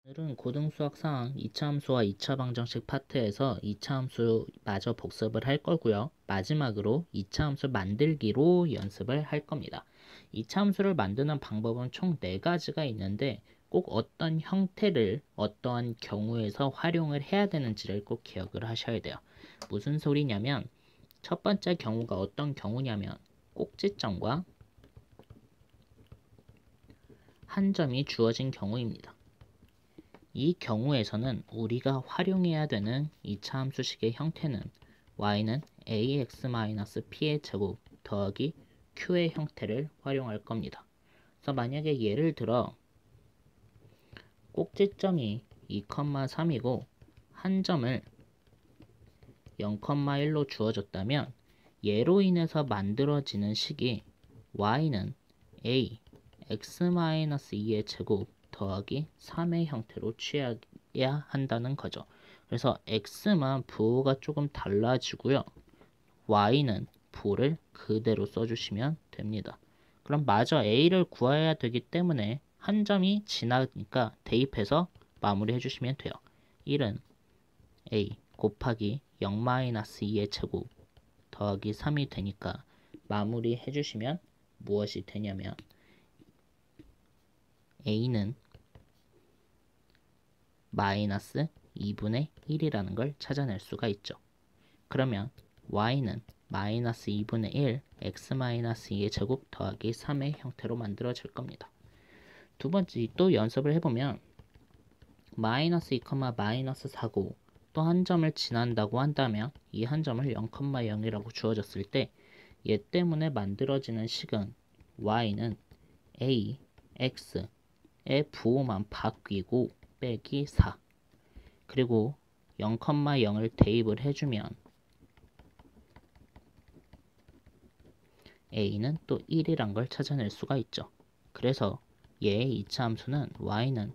오늘은 고등수학 상황 2차 함수와 2차 방정식 파트에서 2차 함수 마저 복습을 할 거고요. 마지막으로 2차 함수 만들기로 연습을 할 겁니다. 2차 함수를 만드는 방법은 총 4가지가 있는데 꼭 어떤 형태를 어떠한 경우에서 활용을 해야 되는지를 꼭 기억을 하셔야 돼요. 무슨 소리냐면 첫 번째 경우가 어떤 경우냐면 꼭지점과 한 점이 주어진 경우입니다. 이 경우에서는 우리가 활용해야 되는 2차 함수식의 형태는 y는 ax-p의 제곱 더하기 q의 형태를 활용할 겁니다. 그래서 만약에 예를 들어 꼭지점이 2,3이고 한 점을 0,1로 주어졌다면 얘로 인해서 만들어지는 식이 y는 a x-2의 제곱 더하기 3의 형태로 취해야 한다는 거죠. 그래서 x만 부호가 조금 달라지고요. y는 부호를 그대로 써주시면 됩니다. 그럼 마저 a를 구해야 되기 때문에 한 점이 지나니까 대입해서 마무리해 주시면 돼요. 1은 a 곱하기 0-2의 제곱 더하기 3이 되니까 마무리해 주시면 무엇이 되냐면 a는 마이너스 2분의 1이라는 걸 찾아낼 수가 있죠. 그러면 y는 마이너스 2분의 1 x-2의 제곱 더하기 3의 형태로 만들어질 겁니다. 두 번째 또 연습을 해보면 마이너스 2, 마이너스 4고 또 한 점을 지난다고 한다면 이 한 점을 0,0이라고 주어졌을 때 얘 때문에 만들어지는 식은 y는 a, x의 부호만 바뀌고 빼기 4 그리고 0,0을 대입을 해주면 a는 또 1이란 걸 찾아낼 수가 있죠. 그래서 얘의 2차 함수는 y는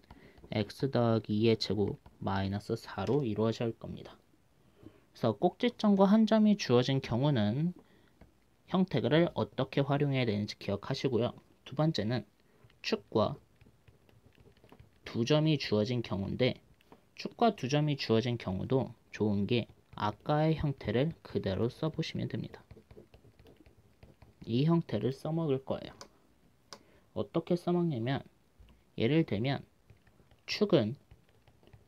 x 더하기 2의 제곱 마이너스 4로 이루어질 겁니다. 그래서 꼭지점과 한 점이 주어진 경우는 형태를 어떻게 활용해야 되는지 기억하시고요. 두 번째는 축과 두 점이 주어진 경우인데 축과 두 점이 주어진 경우도 좋은 게 아까의 형태를 그대로 써보시면 됩니다. 이 형태를 써먹을 거예요. 어떻게 써먹냐면 예를 들면 축은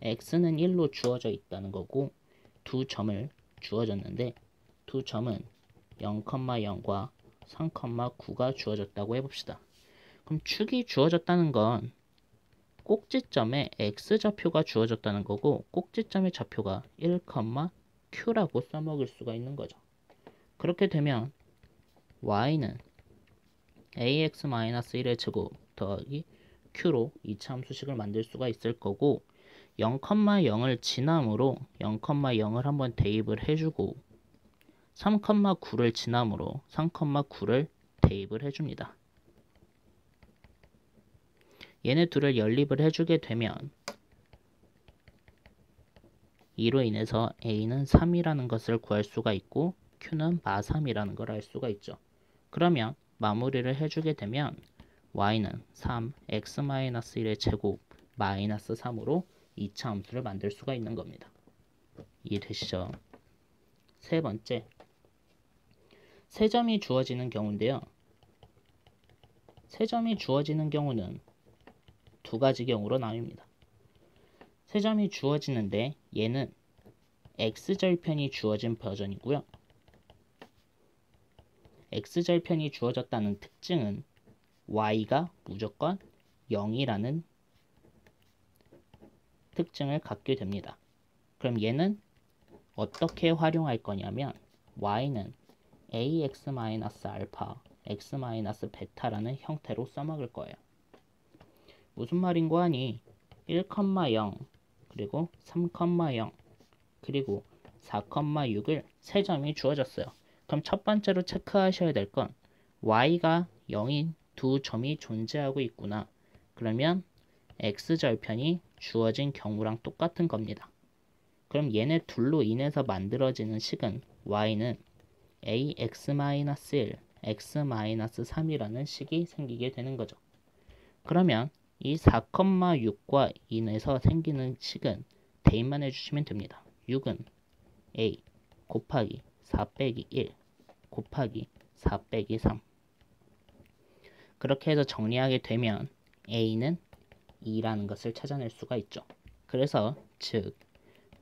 x는 1로 주어져 있다는 거고 두 점을 주어졌는데 두 점은 0,0과 3,9가 주어졌다고 해봅시다. 그럼 축이 주어졌다는 건 꼭지점에 x좌표가 주어졌다는 거고 꼭지점의 좌표가 1,q라고 써먹을 수가 있는 거죠. 그렇게 되면 y는 ax-1의 제곱 더하기 q로 2차 함수식을 만들 수가 있을 거고 0,0을 지남으로 0,0을 한번 대입을 해주고 3,9를 지남으로 3,9를 대입을 해줍니다. 얘네 둘을 연립을 해주게 되면 이로 인해서 a는 3이라는 것을 구할 수가 있고 q는 마3이라는 걸 알 수가 있죠. 그러면 마무리를 해주게 되면 y는 3 x-1의 제곱 마이너스 3으로 2차 함수를 만들 수가 있는 겁니다. 이해되시죠? 세 번째, 세 점이 주어지는 경우인데요. 세 점이 주어지는 경우는 두 가지 경우로 나뉩니다. 세 점이 주어지는데 얘는 x절편이 주어진 버전이고요. x절편이 주어졌다는 특징은 y가 무조건 0이라는 특징을 갖게 됩니다. 그럼 얘는 어떻게 활용할 거냐면 y는 ax-알파, x-베타라는 형태로 써먹을 거예요. 무슨 말인고 하니 1,0 그리고 3,0 그리고 4,6을 세 점이 주어졌어요. 그럼 첫 번째로 체크하셔야 될 건 y가 0인 두 점이 존재하고 있구나. 그러면 x절편이 주어진 경우랑 똑같은 겁니다. 그럼 얘네 둘로 인해서 만들어지는 식은 y는 ax-1, x-3이라는 식이 생기게 되는 거죠. 그러면 이 4,6과 인에서 생기는 식은 대입만 해주시면 됩니다. 6은 a 곱하기 4 빼기 1 곱하기 4 빼기 3. 그렇게 해서 정리하게 되면 a는 2라는 것을 찾아낼 수가 있죠. 그래서 즉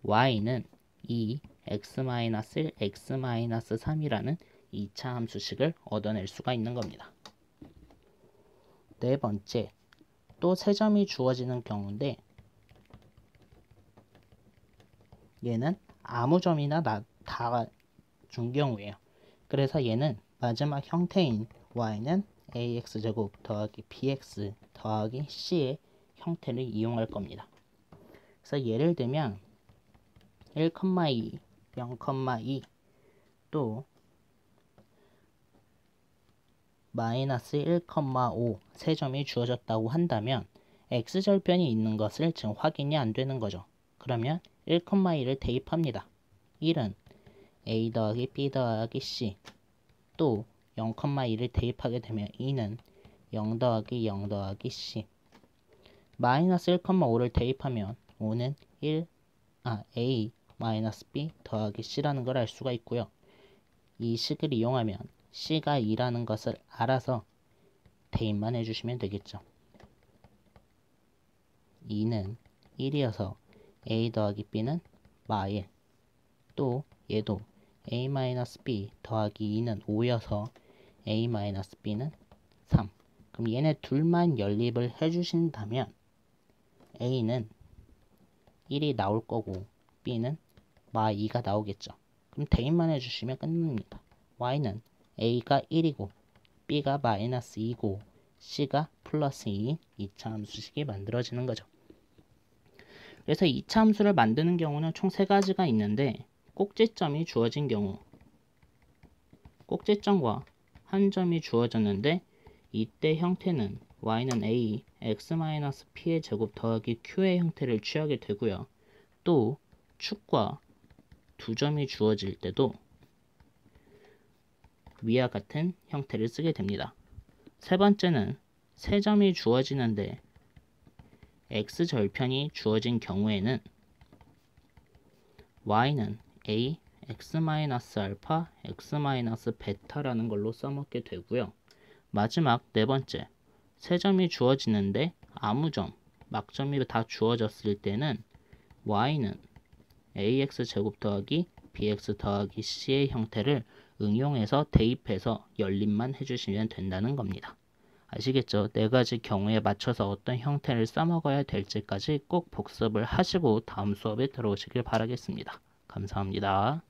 y는 2 x-1 x-3이라는 2차 함수식을 얻어낼 수가 있는 겁니다. 네 번째, 또 3점이 주어지는 경우인데 얘는 아무 점이나 다 준 경우예요. 그래서 얘는 마지막 형태인 y는 ax제곱 더하기 bx 더하기 c의 형태를 이용할 겁니다. 그래서 예를 들면 1,2, 0,2 또 마이너스 1,5 세 점이 주어졌다고 한다면 x절편이 있는 것을 지금 확인이 안 되는 거죠. 그러면 1,2를 대입합니다. 1은 a 더하기 b 더하기 c 또 0,2를 대입하게 되면 2는 0 더하기 0 더하기 c 마이너스 1,5를 대입하면 5는 a 마이너스 b 더하기 c라는 걸 알 수가 있고요. 이 식을 이용하면 c가 2라는 것을 알아서 대입만 해주시면 되겠죠. 2는 1이어서 a 더하기 b는 마1 또 얘도 a-b 더하기 2는 5여서 a-b는 3. 그럼 얘네 둘만 연립을 해주신다면 a는 1이 나올 거고 b는 마2가 나오겠죠. 그럼 대입만 해주시면 끝납니다. y는 a가 1이고 b가 마이너스 2고 c가 플러스 2인 2차 함수식이 만들어지는 거죠. 그래서 2차 함수를 만드는 경우는 총 3가지가 있는데 꼭지점이 주어진 경우, 꼭지점과 한 점이 주어졌는데 이때 형태는 y는 a x-p의 제곱 더하기 q의 형태를 취하게 되고요. 또 축과 두 점이 주어질 때도 위와 같은 형태를 쓰게 됩니다. 세 번째는 세 점이 주어지는데 x절편이 주어진 경우에는 y는 a x-알파 x-베타라는 걸로 써먹게 되고요. 마지막 네 번째, 세 점이 주어지는데 아무 점, 막점이 다 주어졌을 때는 y는 ax제곱 더하기 bx 더하기 c의 형태를 응용해서 대입해서 연립만 해주시면 된다는 겁니다. 아시겠죠? 4가지 경우에 맞춰서 어떤 형태를 써먹어야 될지까지 꼭 복습을 하시고 다음 수업에 들어오시길 바라겠습니다. 감사합니다.